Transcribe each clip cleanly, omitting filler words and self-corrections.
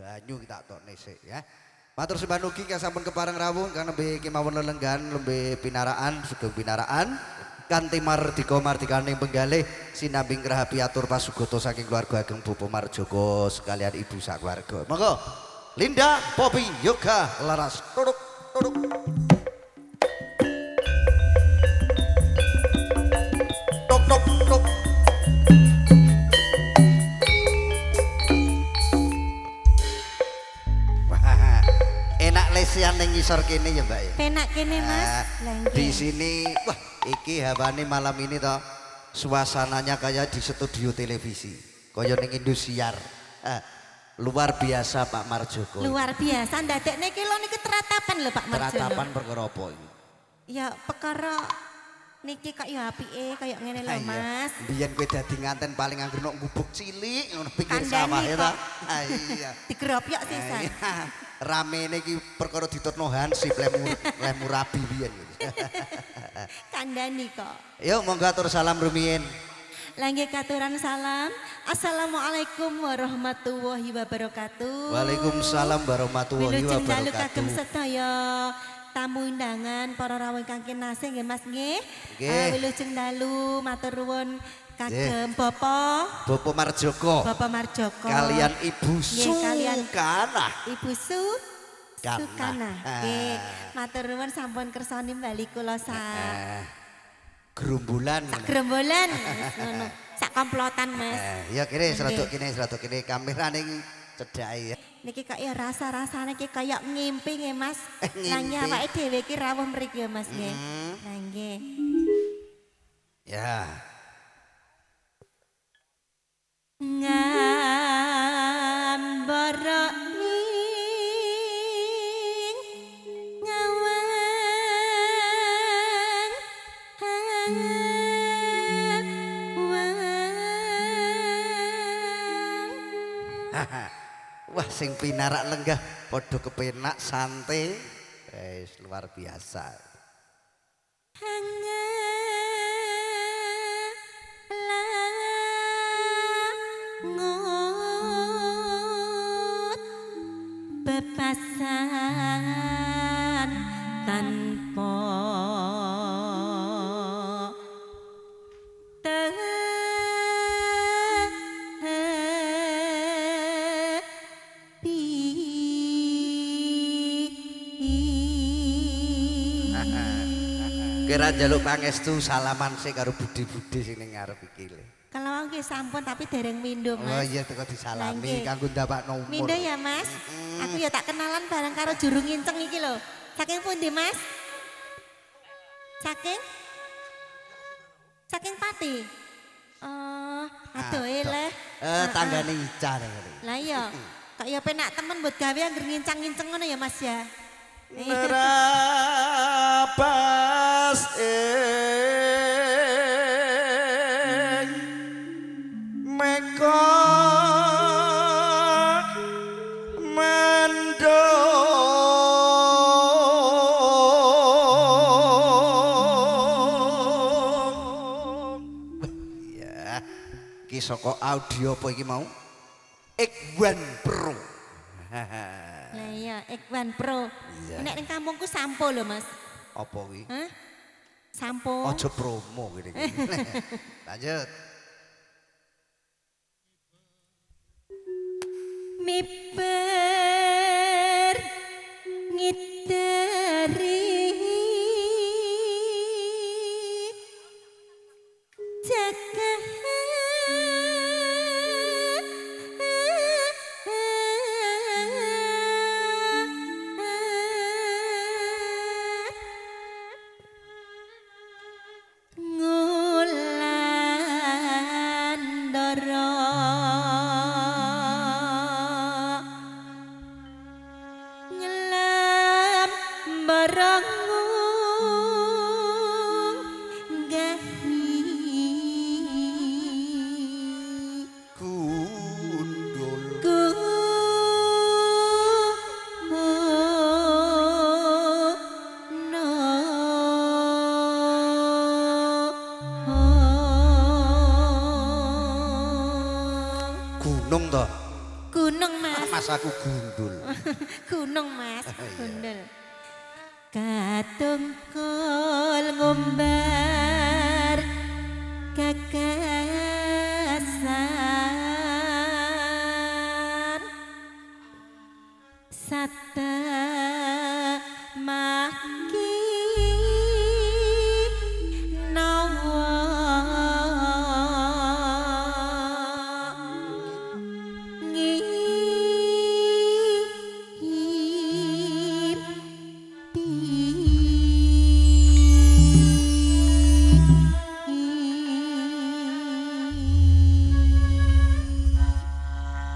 banyu kita tokne sik ya. Matur sembah nugi sampun kepareng rawuh kan nembe kemawon lelenggan lembe pinaraan sugeng pinaraan kanthi mardika mardikaning penggalih sinambing rahapi atur pasugoto saking keluarga ageng Bapak Marjoko sekalian ibu sakwarga. Monggo Linda Poppy Yoga Laras tuduk tuduk. Tok tok tok. Enak lesian ning ngisor kene ya Mbak ya. Penak kene Mas. Di sini wah iki hawane malam ini toh suasananya kayak di studio televisi. Kaya ning Indosiar. Luar biasa Pak Marjoko. Luar biasa ndadekne iki lho niki teratapan lho Pak Marjoko. Teratapan perkara apa iki? Ya perkara niki kok ya apike kaya ngene lho Mas. Biyen kowe dadi nganten paling angger nok ngubuk cilik ngono pinggir Kandhani sawah ya ta. kok. Iya. Digeropyok sisan. Ramene iki perkara ditutno Hansip lemu rabi biyen. Kandhani kok. Yuk monggo atur salam rumiyin. Langge katuran salam. Assalamualaikum warahmatullahi wabarakatuh. Waalaikumsalam warahmatullahi Wilujeng dalu kagem wabarakatuh. sedaya tamu undangan para rawuh ingkang kinasih nggih Mas nggih. Nggih. Wilujeng dalu matur nuwun kagem Bapak Marjoko Marjoko kalian Ibu Nggih, kalian Sukana. Ibu Kana. Sukana. Nggih, matur nuwun sampun kersani bali kula Gerumbulan. gerombolan ngono. Sak komplotan Mas. Ya kene Nggih. seratuk kene kamera ning cedhake ya. Niki kok ya rasa-rasane iki kaya ngimpi nggih Mas. Ngimpi. Nanging awake dhewe iki rawuh mriki ya Mas nggih. Lah nggih. Ya. Ngambara ing ngawang Wah sing pinarak lenggah padha kepenak santai. Luar biasa. Ngot bebasan tanpa Kira njaluk pangestu salaman sih karo budi-budi sing ning ngarep iki lho. kalau nggih sampun tapi dereng mindho Oh Mas. iya teko disalami Lah, nggih. kanggo ndapakno umur. Mindho ya Mas. Aku ya tak kenalan bareng karo juru nginceng iki lho. Saking pundi Mas? Saking? Saking Pati. Oh, adohe le. Tanggane Ica ning. Lah iya. Kok ya penak temen mbut gawe anggere ngincang-nginceng ngono ya Mas ya. Nerabas meko mendong. Ya, iki saka audio apa iki mau? Ikhwan Pro. Lah iya, Ikhwan Pro. Nek ning kampungku sampo lho Mas. Apa kuwi? Hah? Sampo. Aja promo gini. Lanjut. Miber ngiteri jagat ngulandara nyelam barangung gahi Gundul. Gunung toh. Gunung Mas. rasaku gundul. Gunung Mas, gundul. Katungkul ngumbar gagasan sata maki nawa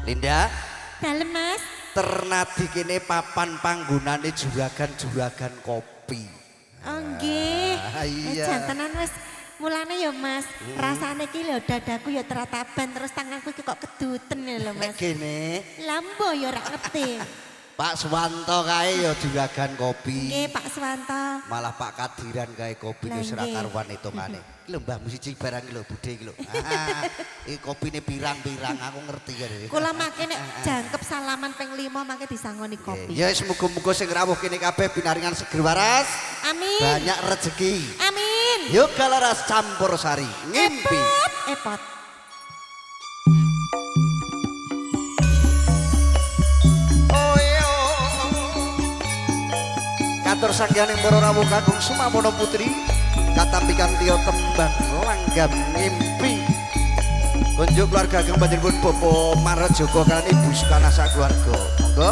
Linda, dalem Mas. ternadi kene papan panggonane juragan-juragan kopi. Oh nggih. Iya. Jantenan wis mulane ya Mas, rasane iki lho dadaku ya terataban terus tanganku iki kok keduten lho Mas. Kene Lambo ya ora ngerti. Pak Suwanto kae ya juragan kopi. Nggih Pak Suwanto. Malah Pak Kadiran kae kopi Lah, wis ora nggih. karuan hitungane. Iki lho mbahmu siji barang iki lho budhe iki lho. Ah, iki kopine pirang-pirang aku ngerti kene. Kula mangke nek jangkep salaman ping 5 mangke disangoni kopi. Ya wis muga-muga sing rawuh kene kabeh pinaringan seger waras, Amin. banyak rezeki. Amin. Yuk kalaras campur sari, ngimpi. Epot. Katur sakyaning para rawuh kakung Sumamono Putri, katampikan tiyo tembang langgam ngimpi. Kunjuk keluarga kang panjenengan Bapak Marajoko kan Ibu Sukana sak keluarga. Monggo.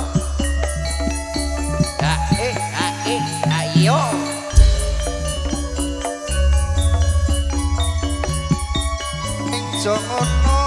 Ayo. Ning jongono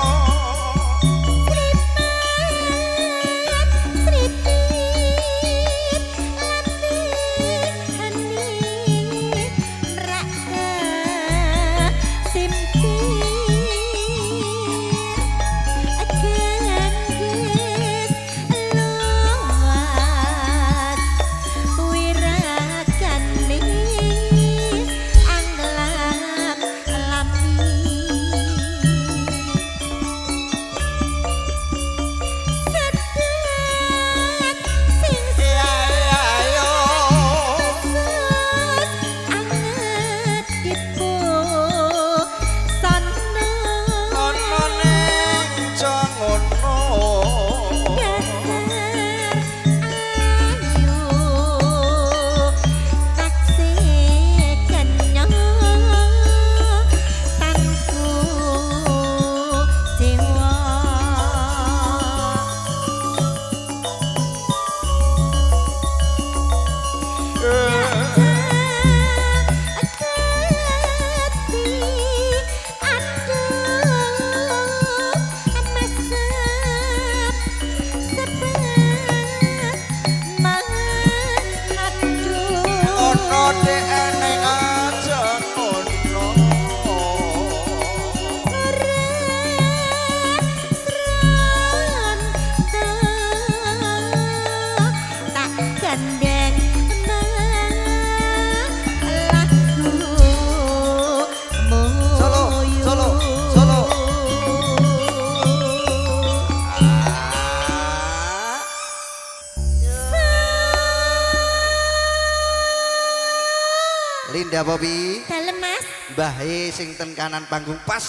Linda Bobi, Dalem Mas. Mbah sing ten kanan panggung pas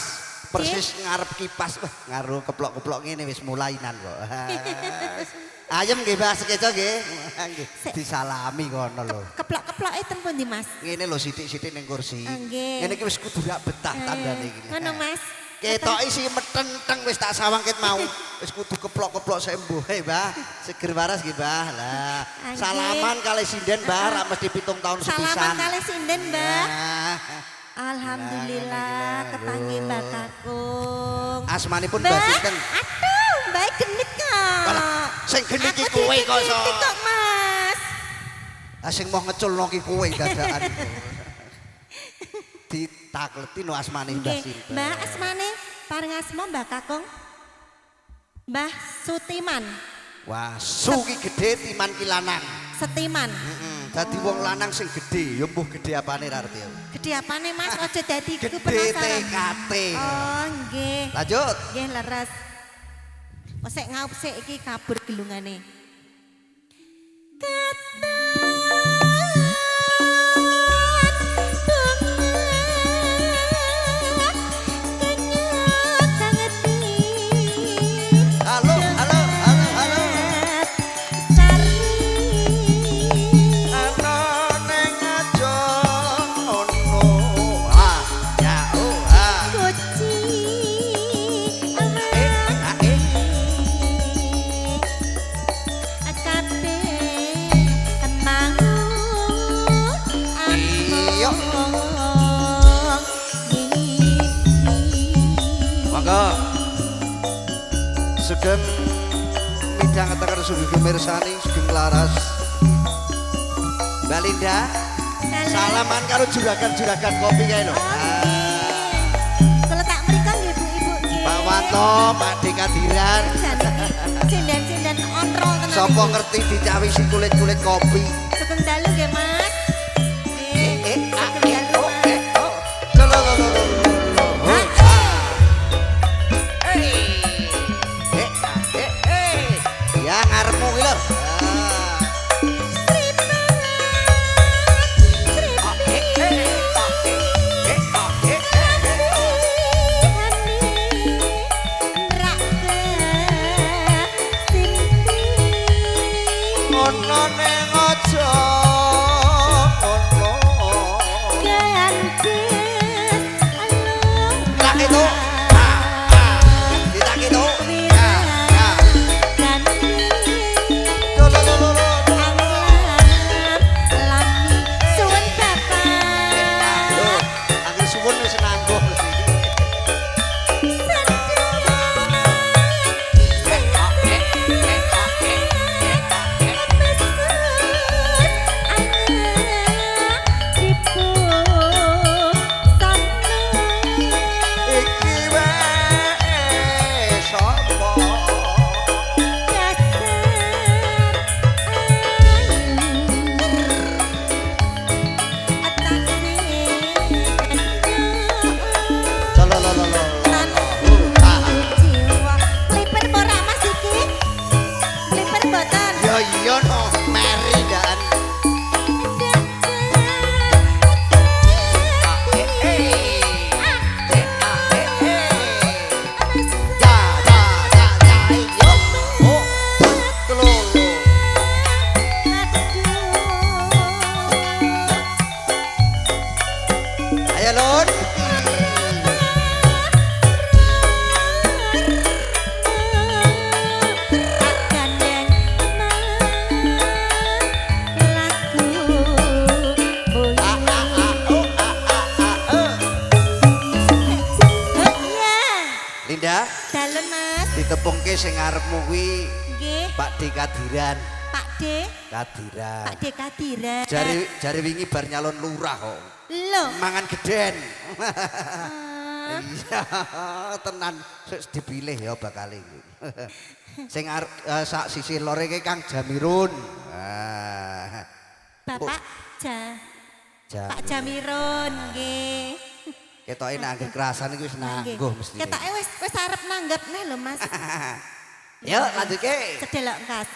persis ngarep kipas. Wah, ngaruh keplok-keplok ngene wis mulainan kok. Ayem nggih Mbah sekeco nggih. Nggih, disalami kono lho. Keplok-keploke ten pundi Mas? Ngene lho sithik-sithik ning kursi. Nggih. Ngene iki wis kudu rak betah tandane iki. Ngono Mas. Ketok isi metenteng wis tak sawangket mau. Wis kudu keplok-keplok sembuhe, Mbah. Seger waras nggih, Mbah. Lah, Nggih. salaman kali sinden, Mbah, rak mesti 7 tahun sepisan. Salaman kali sinden, Mbah. Nah, Alhamdulillah kepanggih Mbak Kakung. asmanipun Mbak, Mbah sinten? aduh, Mbak genit kok. Walah, sing genit ki Aku kowe kok, titik-titik Sok. kok, Mas. Ah sing mau ngeculno ki kowe dadakan. Ditakleti no asmane Mbah Nggih, sinten. Mbak asmane paring asma Mbak Kakung. Mbah Sutiman, Wah, su ki gedhe timan ki lanang. Setiman. Dadi wong lanang sing gedhe, ya mbuh gedhe apane ra arti. Gede apane Mas? Aja dadi ku Gedhe penasaran. TKT. Oh, nggih. Lanjut. Nggih leres. Kok sik ngaup sik iki kabur gelungane. Halo, halo, halo, halo. Ana ning aja ono. Ah, ya, oh, ah. Iya. Monggo. Sugeng midhang tekan sugeng mirsani, sugeng laras. Mbak Linda, salaman karo juragan-juragan kopi kae lho. Kalau tak mereka nggih Bu-ibu nggih. Pak Wanto, Pak Dekadiran. Sinden-sinden onrol tenan. Sopo ngerti dicawisi kulit-kulit kopi. Sugeng dalu nggih Mas. Sugeng dalu Mas. Lo. Ya ngarepmu iki lho. Ono ning aja ono. Tak itu. Ditak itu. Angger suwun wis nangguh. Iki wae sapa? Lo. Ya iya no, meri dan. Ayo Lun. Linda, Dalem Mas. ditepungke sing ngarepmu kuwi Nggih, Pak Dekadiran. Pak D. Kadiran. Pak D Kadiran. Jari wingi bar nyalon lurah kok. Lho. Mangan geden. Ah, Iya, tenan sik dipilih ya bakal iki. Sing arep sak sisi lore iki Kang Jamirun. Ah. Bapak Pak Jamirun nggih. Ketoke nek anggere kerasan iki wis nangguh mesti. Ketoke wis arep nanggepne lho Mas. Yo lanjutke. Cedelok kas.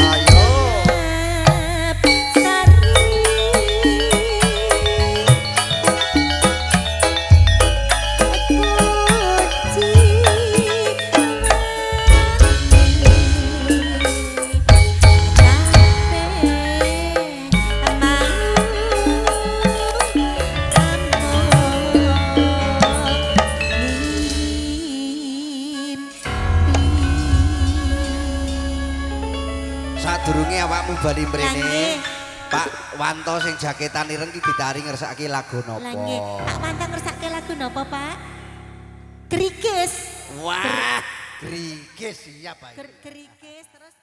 Ayo. Sadurunge awakmu bali mrene. Pak Wanto sing jaketan ireng iki ditari ngersake lagu Lah napa? nggih, Pak Mantang ngersake lagu napa, Pak? Gerikis. Wah, grigis siap ae. Gerikis terus